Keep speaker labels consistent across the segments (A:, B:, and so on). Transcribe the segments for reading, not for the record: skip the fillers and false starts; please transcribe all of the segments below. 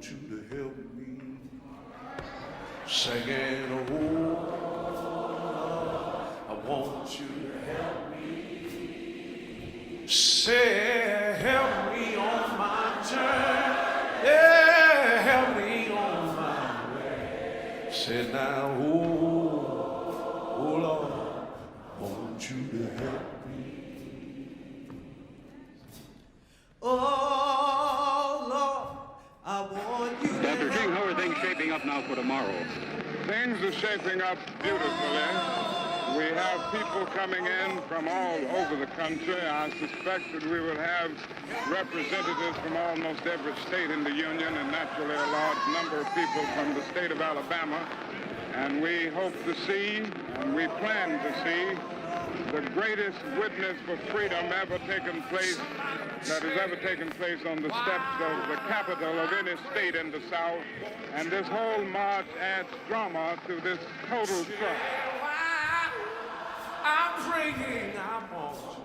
A: want you to help me. Singing, oh, I want you to help me. Say, help me on my journey. Yeah, help me on my way. Say now, oh Lord, I want you to help me. Oh Lord, I want you to help me.
B: Dr. King, how are things shaping up now for tomorrow?
C: Things are shaping up beautifully. We have people coming in from all over the country. I suspect that we will have representatives from almost every state in the Union and naturally a large number of people from the state of Alabama. And we hope to see, and we plan to see, the greatest witness for freedom ever taken place, that has ever taken place on the steps of the capital of any state in the South. And this whole march adds drama to this total trust.
A: I'm praying, I want you.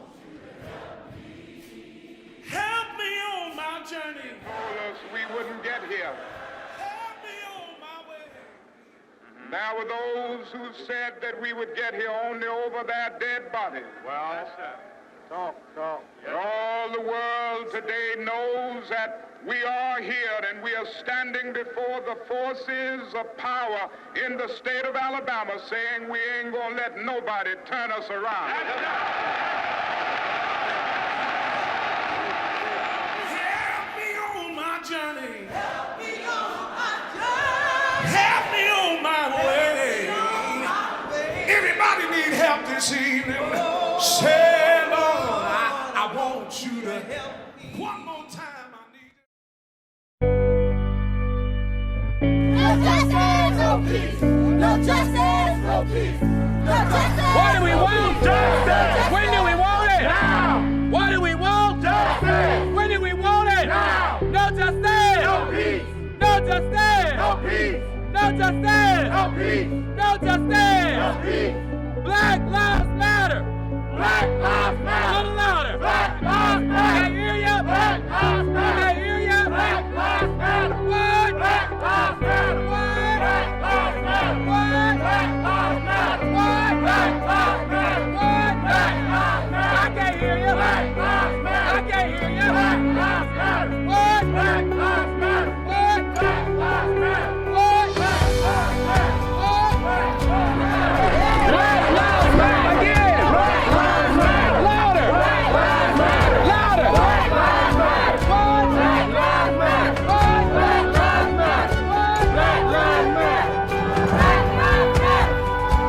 A: Help me on my journey.
C: Told us we wouldn't get here.
A: Help me on my way.
C: There were those who said that we would get here only over their dead bodies.
B: Well,
C: Talk. But all the world today knows that we are here and we are standing before the forces of power in the state of Alabama saying we ain't gonna let nobody turn us around.
A: Help me on my journey. Help me on my journey. Help me on my way. Everybody need help this evening. Say, Lord, I want you to help me. One more time, I need
D: No justice, no peace. No justice, no peace. No justice.
E: What do we want? Justice! When do we want it? Now! What do we want? Justice! When do we want it? Now! No justice! No peace! No justice! No peace! No justice! No peace! No justice! No peace! Black lives matter! Black lives matter! A little louder! Black lives matter! Can I hear ya? Black lives matter! Can I hear ya? Black lives matter! What? Black lives matter! What? Black lives matter! What? Black lives matter! What? Black lives matter! What? Black lives matter! I can't hear ya! Black lives matter! I can't hear ya! Black lives matter! What? Black lives matter! What? Black lives matter! What? Black lives matter! What? Black lives matter! Black lives matter! Again! Black lives matter! Louder! Black lives matter! Louder! Black lives matter! What? Black lives matter! What? Black lives matter! What? Black lives matter!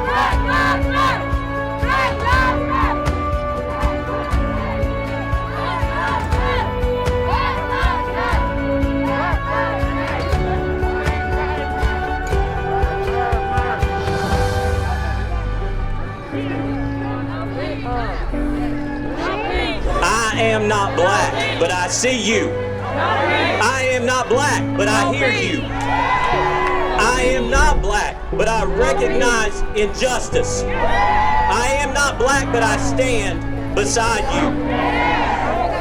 E: Black lives matter! Black lives matter! Black lives matter!
F: I am not black, but I see you. I am not black, but I hear you. I am not black, but I recognize injustice. I am not black, but I stand beside you.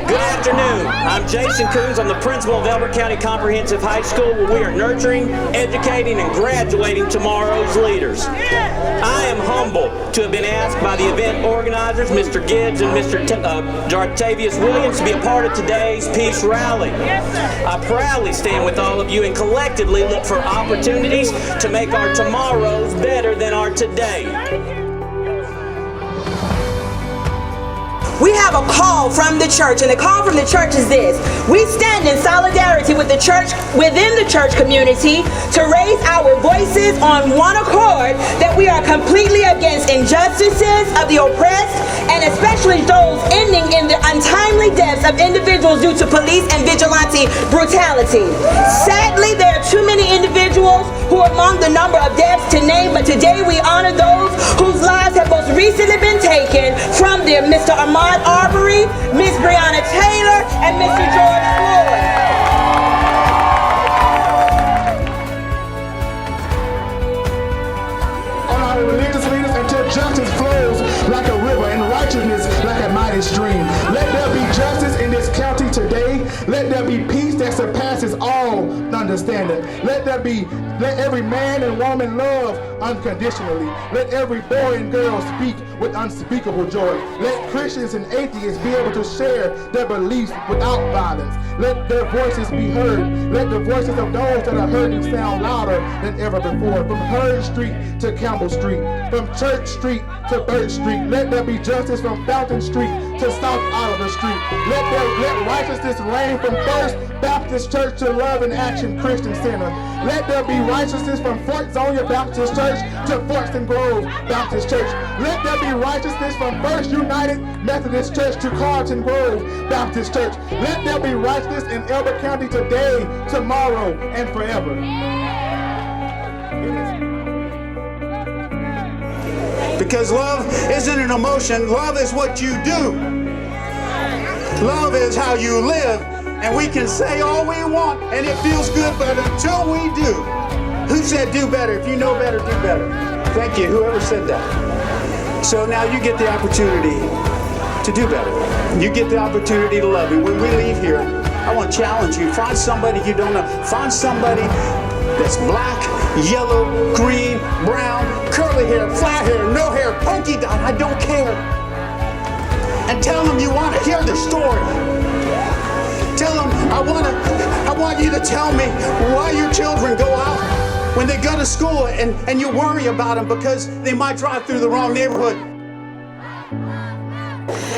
F: Good afternoon. I'm Jason Coons. I'm the principal of Elberton County Comprehensive High School, where we are nurturing, educating, and graduating tomorrow's leaders. I am humbled to have been asked by the event organizers, Mr. Gibbs and Mr. Jartavius Williams, to be a part of today's peace rally. I proudly stand with all of you and collectively look for opportunities to make our tomorrows better than our today.
G: We have a call from the church, and the call from the church is this. We stand in solidarity with the church, within the church community, to raise our voices on one accord that we are completely against injustices of the oppressed, and especially those ending in the untimely deaths of individuals due to police and vigilante brutality. Sadly, there are too many individuals who are among the number of deaths to name, but today we honor those whose lives have most recently been taken from them, Mr. Ahmaud Arbery, Miss Brianna Taylor, and Mr. George Floyd.
H: On our religious leaders until justice flows like a river and righteousness like a mighty stream. Let there be justice in this county today. Let there be peace that surpasses all understanding. understanding. Let every man and woman love unconditionally. Let every boy and girl speak with unspeakable joy. Let Christians and atheists be able to share their beliefs without violence. Let their voices be heard. Let the voices of those that are hurting sound louder than ever before. From Hurd Street to Campbell Street, from Church Street to Birch Street. Let there be justice from Fountain Street to South Oliver Street. Let righteousness reign from First Baptist Church to Love and Action Christian Center. Let there be righteousness from Fort Zonia Baptist Church to Forkston Grove Baptist Church. Let there be righteousness from First United Methodist Church to Carlton Grove Baptist Church. Let there be righteousness in Elbert County today, tomorrow, and forever.
I: Because love isn't an emotion, love is what you do. Love is how you live, and we can say all we want, and it feels good, but until we do. Who said do better? If you know better, do better. Thank you, whoever said that. So now you get the opportunity to do better. You get the opportunity to love. And when we leave here, I want to challenge you. Find somebody you don't know. Find somebody that's black, yellow, green, brown, curly hair, flat hair, no hair, polka dot, I don't care. And tell them you want to hear the story. Tell them, I want you to tell me why your children go out when they go to school and you worry about them because they might drive through the wrong neighborhood.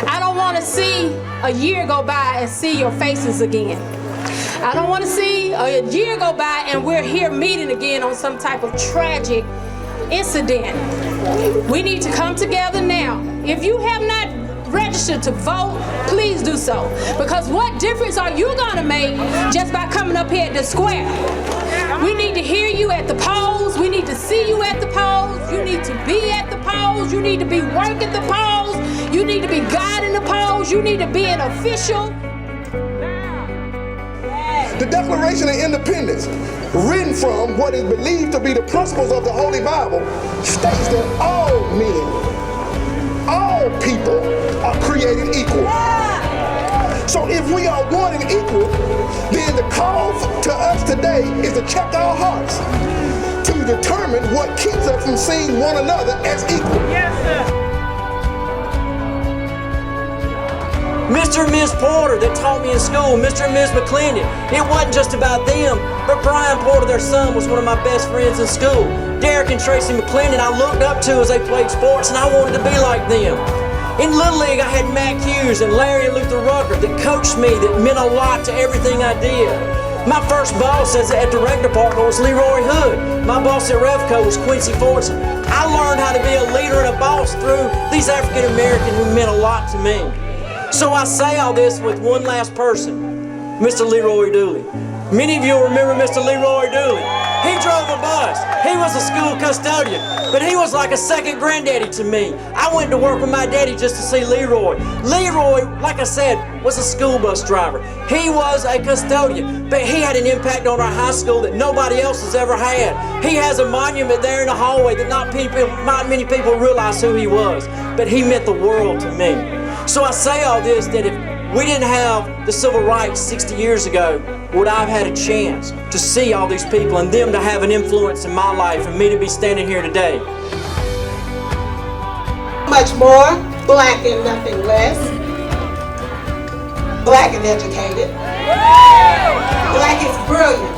J: I don't want to see a year go by and see your faces again. I don't want to see a year go by and we're here meeting again on some type of tragic incident. We need to come together now. If you have not registered to vote, please do so. Because what difference are you going to make just by coming up here at the square? We need to hear you at the polls. We need to see you at the polls. You need to be at the polls. You need to be working the polls. You need to be guiding the polls. You need to be an official.
K: The Declaration of Independence, written from what is believed to be the principles of the Holy Bible, states that all men, all people are created equal. So if we are one and equal, then the call to us today is to check our hearts to determine what keeps us from seeing one another as equal.
F: Yes, sir. Mr. and Ms. Porter that taught me in school, Mr. and Ms. McClendon, it wasn't just about them, but Brian Porter, their son, was one of my best friends in school. Derek and Tracy McClendon I looked up to as they played sports, and I wanted to be like them. In Little League, I had Matt Hughes and Larry and Luther Rucker that coached me, that meant a lot to everything I did. My first boss at the rec department was Leroy Hood. My boss at Revco was Quincy Fortson. I learned how to be a leader and a boss through these African Americans who meant a lot to me. So I say all this with one last person, Mr. Leroy Dooley. Many of you will remember Mr. Leroy Dooley. He drove a bus. He was a school custodian, but he was like a second granddaddy to me. I went to work with my daddy just to see Leroy. Leroy, like I said, was a school bus driver. He was a custodian, but he had an impact on our high school that nobody else has ever had. He has a monument there in the hallway that not many people realize who he was, but he meant the world to me. So I say all this, that if we didn't have the civil rights 60 years ago, would I have had a chance to see all these people and them to have an influence in my life and me to be standing here today?
G: Much more, black and nothing less. Black and educated. Black is brilliant.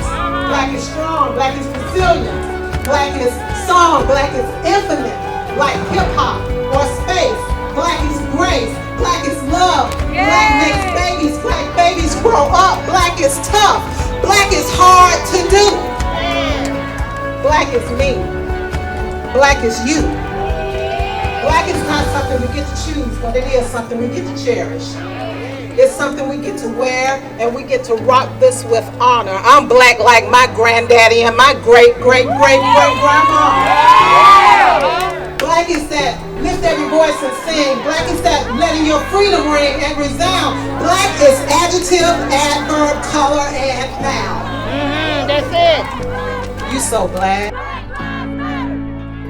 G: Black is strong. Black is resilient. Black is song. Black is infinite, like hip-hop or space. Black is grace. Black is love. Black makes babies. Black babies grow up. Black is tough. Black is hard to do. Black is me. Black is you. Black is not something we get to choose, but it is something we get to cherish. It's something we get to wear, and we get to rock this with honor. I'm black like my granddaddy and my great-great-great-great-grandma. Black is that lift every voice and sing. Black is that letting your freedom ring and resound. Black is adjective, adverb, color, and noun.
D: That's it.
G: You so black.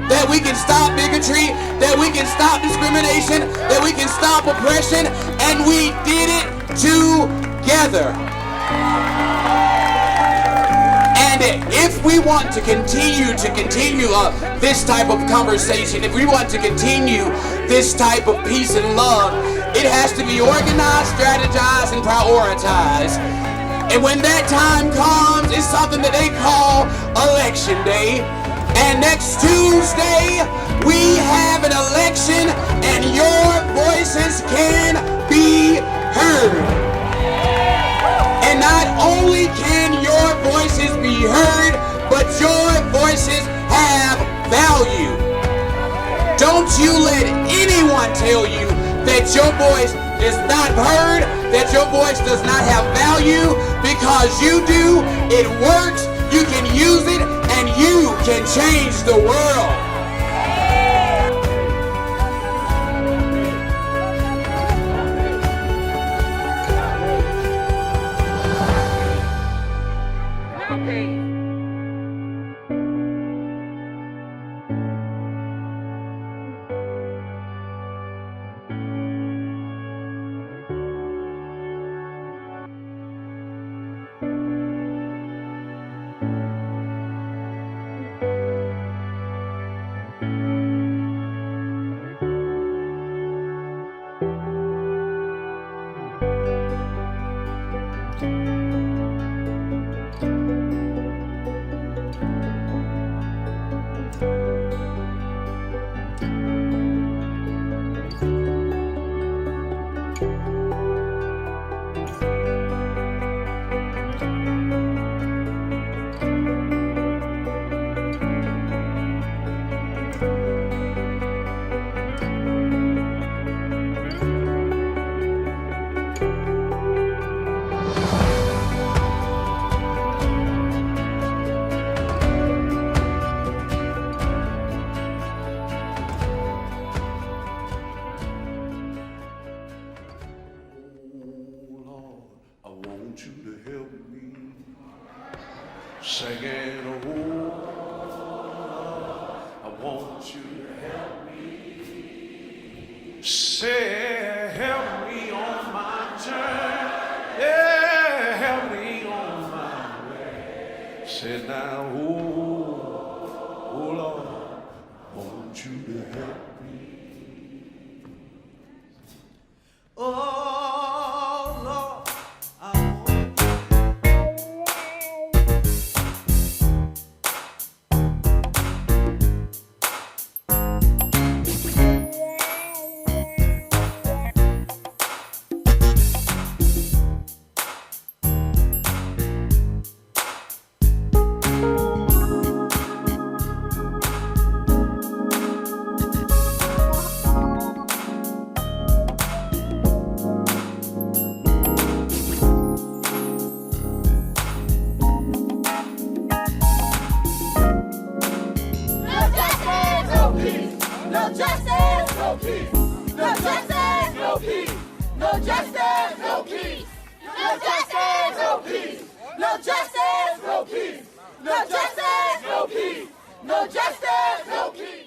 E: That we can stop bigotry, that we can stop discrimination, that we can stop oppression, and we did it together. if we want to continue this type of conversation, if we want to continue this type of peace and love, it has to be organized, strategized, and prioritized. And when that time comes, it's something that they call Election Day. And next Tuesday, we have an election, and your voices can be heard. And not only can your voices be heard, but your voices have value. Don't you let anyone tell you that your voice is not heard, that your voice does not have value, because you do. It works, you can use it, and you can change the world.
A: Singing, oh, I want you to help me. Say, help me on my journey. Yeah, help me on my way. Say now, oh Lord, I want you to help me. Oh Lord, I want you.
D: No justice, no peace. No justice, no peace. No justice, no peace. No justice, no peace. No justice, no peace. No justice, no peace. No justice, no peace.